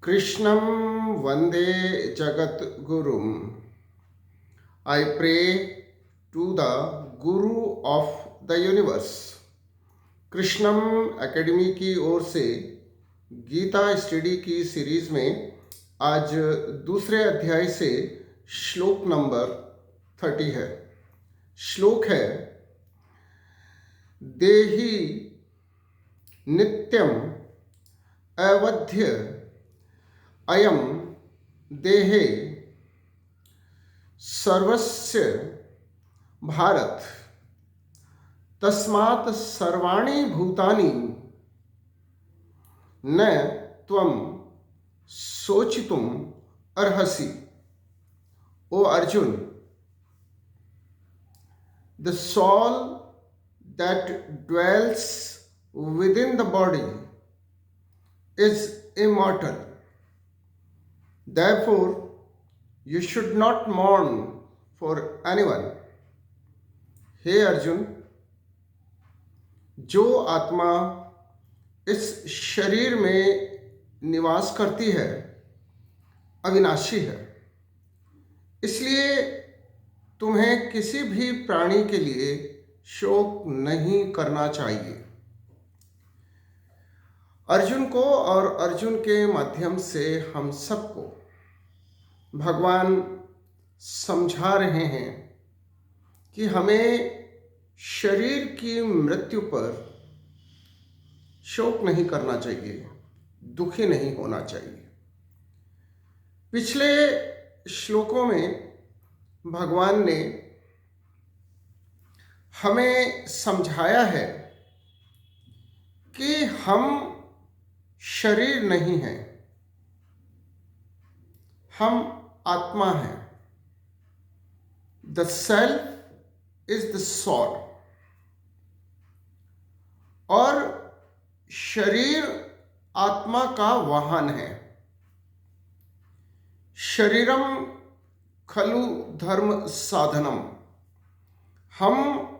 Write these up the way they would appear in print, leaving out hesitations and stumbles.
Krishnam Vande Jagat Gurum. I pray to the Guru of the Universe. Krishnam academy की ओर से Gita study की series में आज दूसरे अध्याय से श्लोक नंबर 30 है। श्लोक है, देहि नित्यम अवध्य अयम देहे सर्वस्य भारत तस्मात् सर्वाणि भूतानि न त्वं सोचितुम अर्हसि। O Arjun, the soul that dwells within the body is immortal. Therefore, you should not mourn for anyone. हे अर्जुन, जो आत्मा इस शरीर में निवास करती है अविनाशी है, इसलिए तुम्हें किसी भी प्राणी के लिए शोक नहीं करना चाहिए। अर्जुन को और अर्जुन के माध्यम से हम सबको भगवान समझा रहे हैं कि हमें शरीर की मृत्यु पर शोक नहीं करना चाहिए, दुखी नहीं होना चाहिए। पिछले श्लोकों में भगवान ने हमें समझाया है कि हम शरीर नहीं हैं, हम आत्मा हैं। The self is the soul. और शरीर आत्मा का वाहन है। शरीरम खलु धर्म साधनम। हम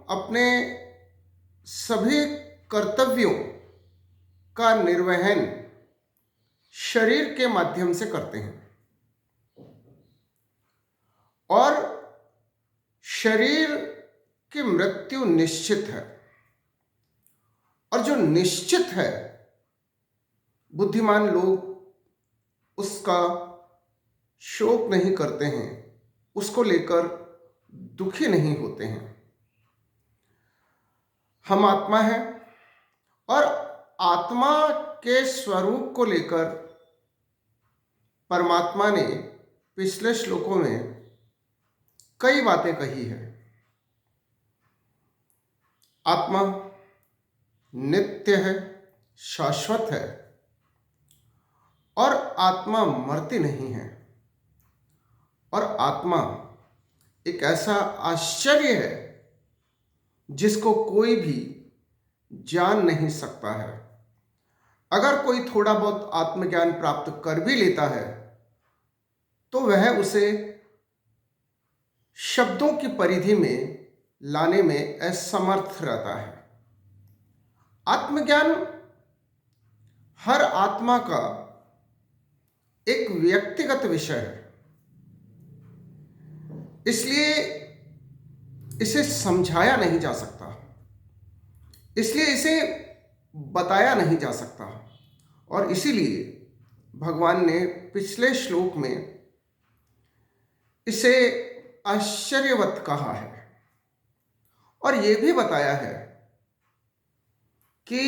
अपने सभी कर्तव्यों का निर्वहन शरीर के माध्यम से करते हैं और शरीर की मृत्यु निश्चित है। और जो निश्चित है, बुद्धिमान लोग उसका शोक नहीं करते हैं, उसको लेकर दुखी नहीं होते हैं। हम आत्मा हैं और आत्मा के स्वरूप को लेकर परमात्मा ने पिछले श्लोकों में कई बातें कही है। आत्मा नित्य है, शाश्वत है और आत्मा मरती नहीं है। और आत्मा एक ऐसा आश्चर्य है जिसको कोई भी जान नहीं सकता है। अगर कोई थोड़ा बहुत आत्मज्ञान प्राप्त कर भी लेता है तो वह उसे शब्दों की परिधि में लाने में असमर्थ रहता है। आत्मज्ञान हर आत्मा का एक व्यक्तिगत विषय है, इसलिए इसे समझाया नहीं जा सकता, इसलिए इसे बताया नहीं जा सकता। और इसीलिए भगवान ने पिछले श्लोक में इसे आश्चर्यवत कहा है और यह भी बताया है कि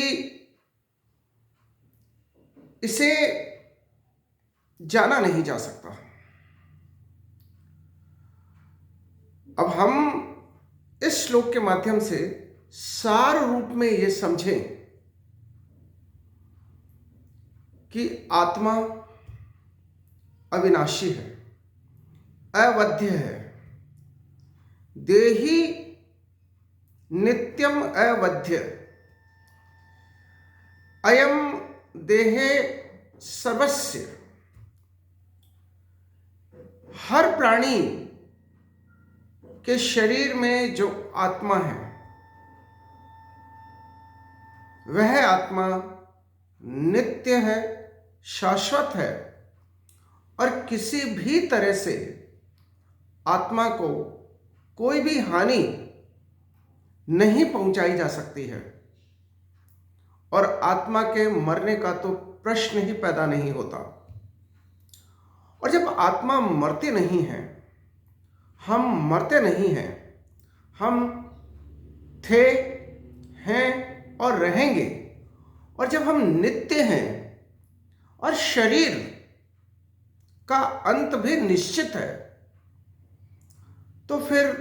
इसे जाना नहीं जा सकता। अब हम इस श्लोक के माध्यम से सार रूप में यह समझें कि आत्मा अविनाशी है, अवध्य है। देहि नित्यम अवध्य अयम देहे सर्वस्य। हर प्राणी के शरीर में जो आत्मा है वह आत्मा नित्य है, शाश्वत है और किसी भी तरह से आत्मा को कोई भी हानि नहीं पहुंचाई जा सकती है और आत्मा के मरने का तो प्रश्न ही पैदा नहीं होता। और जब आत्मा मरती नहीं है, हम मरते नहीं हैं, हम थे, हैं और रहेंगे, और जब हम नित्य हैं और शरीर का अंत भी निश्चित है, तो फिर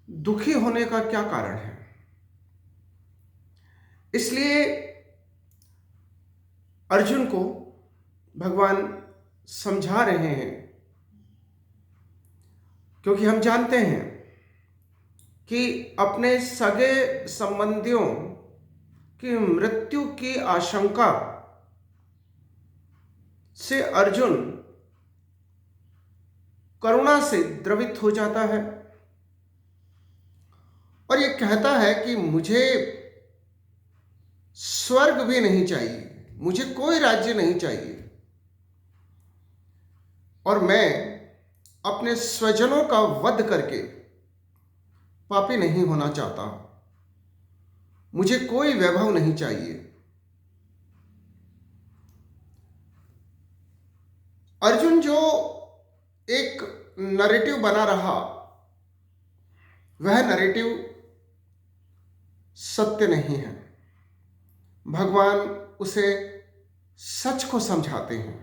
दुखी होने का क्या कारण है? इसलिए अर्जुन को भगवान समझा रहे हैं, क्योंकि हम जानते हैं कि अपने सगे संबंधियों की मृत्यु की आशंका से अर्जुन करुणा से द्रवित हो जाता है और ये कहता है कि मुझे स्वर्ग भी नहीं चाहिए, मुझे कोई राज्य नहीं चाहिए, और मैं अपने स्वजनों का वध करके पापी नहीं होना चाहता, मुझे कोई वैभव नहीं चाहिए। अर्जुन जो एक नैरेटिव बना रहा, वह नैरेटिव सत्य नहीं है। भगवान उसे सच को समझाते हैं,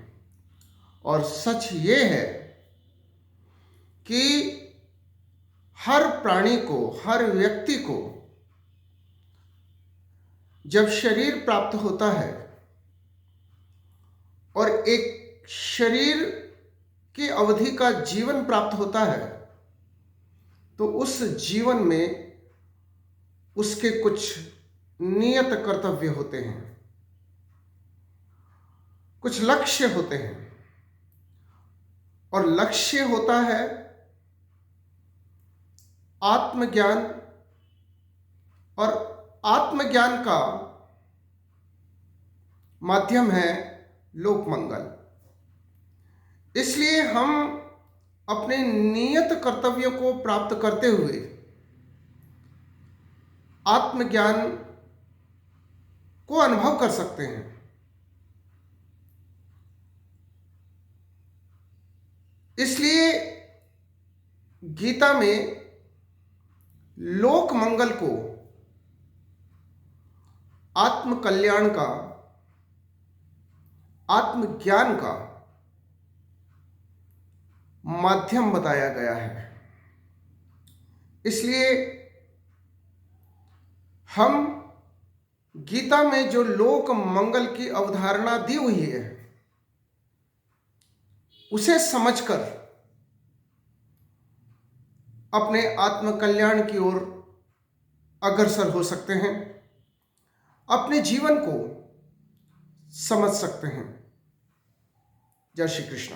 और सच ये है कि हर प्राणी को, हर व्यक्ति को जब शरीर प्राप्त होता है और एक शरीर की अवधि का जीवन प्राप्त होता है, तो उस जीवन में उसके कुछ नियत कर्तव्य होते हैं, कुछ लक्ष्य होते हैं, और लक्ष्य होता है आत्मज्ञान, और आत्मज्ञान का माध्यम है लोक मंगल। इसलिए हम अपने नियत कर्तव्यों को प्राप्त करते हुए आत्मज्ञान को अनुभव कर सकते हैं। इसलिए गीता में लोक मंगल को आत्म कल्याण का, आत्मज्ञान का माध्यम बताया गया है। इसलिए हम गीता में जो लोक मंगल की अवधारणा दी हुई है, उसे समझकर अपने आत्म कल्याण की ओर अग्रसर हो सकते हैं, अपने जीवन को समझ सकते हैं। जय श्री कृष्ण।